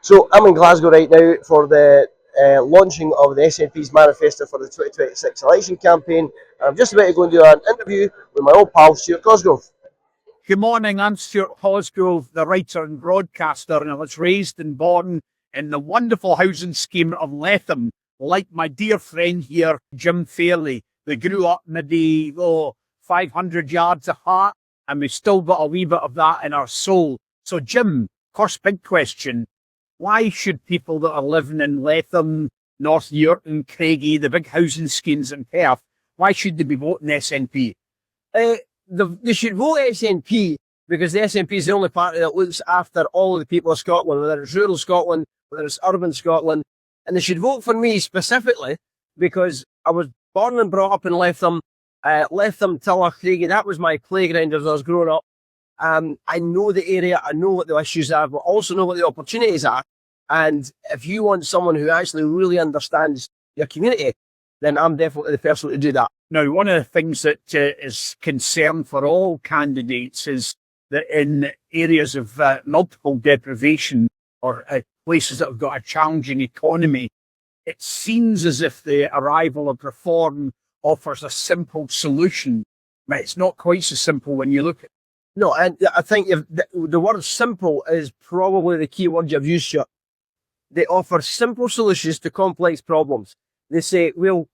So I'm in Glasgow right now for the launching of the SNP's manifesto for the 2026 election campaign. And I'm just about to go and do an interview with my old pal Stuart Cosgrove. Good morning, I'm Stuart Cosgrove, the writer and broadcaster, and I was raised and born in the wonderful housing scheme of Letham, like my dear friend here, Jim Fairlie. We grew up maybe 500 yards apart, and we've still got a wee bit of that in our soul. So Jim, first big question, why should people that are living in Letham, North Yorton, Craigie, the big housing schemes in Perth, why should they be voting SNP? They should vote SNP because the SNP is the only party that looks after all of the people of Scotland, whether it's rural Scotland, whether it's urban Scotland. And they should vote for me specifically because I was born and brought up in Letham, Tiller, Craigie. That was my playground as I was growing up. I know the area, I know what the issues are, but also know what the opportunities are. And if you want someone who actually really understands your community, then I'm definitely the person to do that. Now, one of the things that is concern for all candidates is that in areas of multiple deprivation or places that have got a challenging economy, it seems as if the arrival of reform offers a simple solution, but it's not quite so simple when you look at it. No, and I think the word simple is probably the key word you've used, Stuart. They offer simple solutions to complex problems. They say, we'll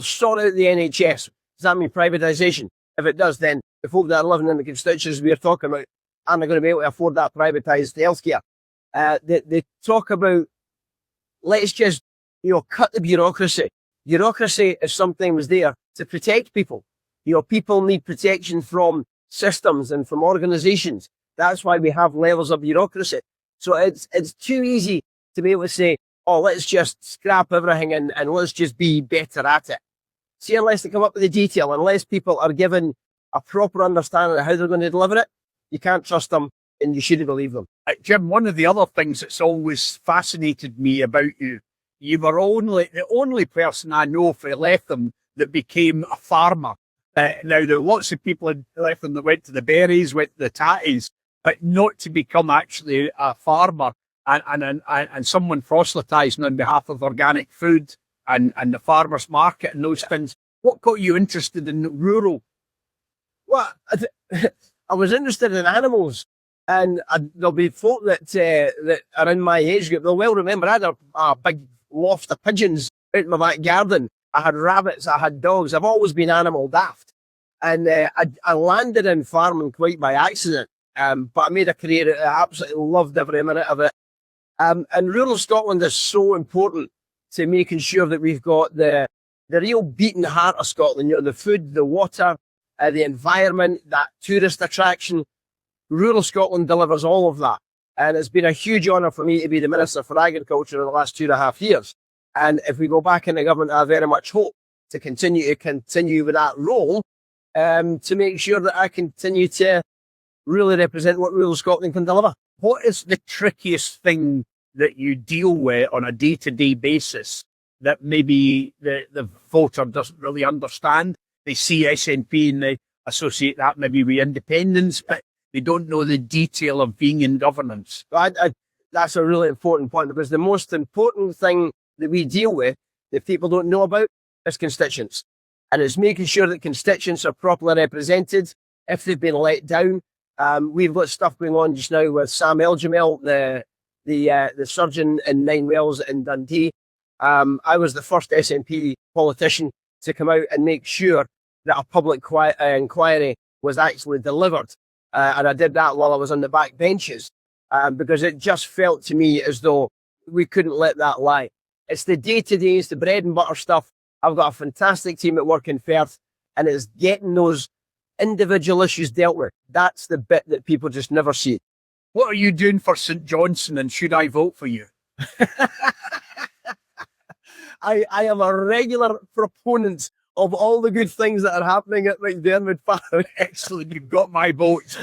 sort out the NHS. Does that mean privatisation? If it does, then the folk that are living in the constituencies we are talking about aren't going to be able to afford that privatised healthcare. They talk about, let's just, cut the bureaucracy. Bureaucracy is sometimes there to protect people. People need protection from systems and from organisations. That's why we have levels of bureaucracy. So it's too easy to be able to say, oh, let's just scrap everything and let's just be better at it. See, unless they come up with the detail, unless people are given a proper understanding of how they're going to deliver it, you can't trust them and you shouldn't believe them. Jim, one of the other things that's always fascinated me about you, you were the only person I know for Letham that became a farmer. Now, there are lots of people in Letham that went to the berries, went to the tatties, but not to become actually a farmer and someone proselytising on behalf of organic food and the farmers market and those things. What got you interested in rural? Well, I was interested in animals, and there'll be folk that are in my age group. They'll well remember I had a big loft of pigeons out in my back garden. I had rabbits, I had dogs. I've always been animal daft. And I landed in farming quite by accident, but I made a career. I absolutely loved every minute of it. And rural Scotland is so important to making sure that we've got the real beating heart of Scotland, the food, the water, the environment, that tourist attraction. Rural Scotland delivers all of that. And it's been a huge honour for me to be the Minister for Agriculture in the last 2.5 years. And if we go back into government, I very much hope to continue with that role, to make sure that I continue to really represent what rural Scotland can deliver. What is the trickiest thing that you deal with on a day-to-day basis that maybe the voter doesn't really understand? They see SNP and they associate that maybe with independence, but they don't know the detail of being in governance. That's a really important point, because the most important thing that we deal with that people don't know about is constituents. And it's making sure that constituents are properly represented if they've been let down. We've got stuff going on just now with Sam Elgimel, the surgeon in Nine Wells in Dundee. I was the first SNP politician to come out and make sure that a public inquiry was actually delivered. And I did that while I was on the back benches, because it just felt to me as though we couldn't let that lie. It's the day-to-day, it's the bread and butter stuff. I've got a fantastic team at work in Perth, and it's getting those individual issues dealt with. That's the bit that people just never see. What are you doing for St Johnstone, and should I vote for you? I am a regular proponent of all the good things that are happening at McDermott Farm. Excellent, you've got my vote.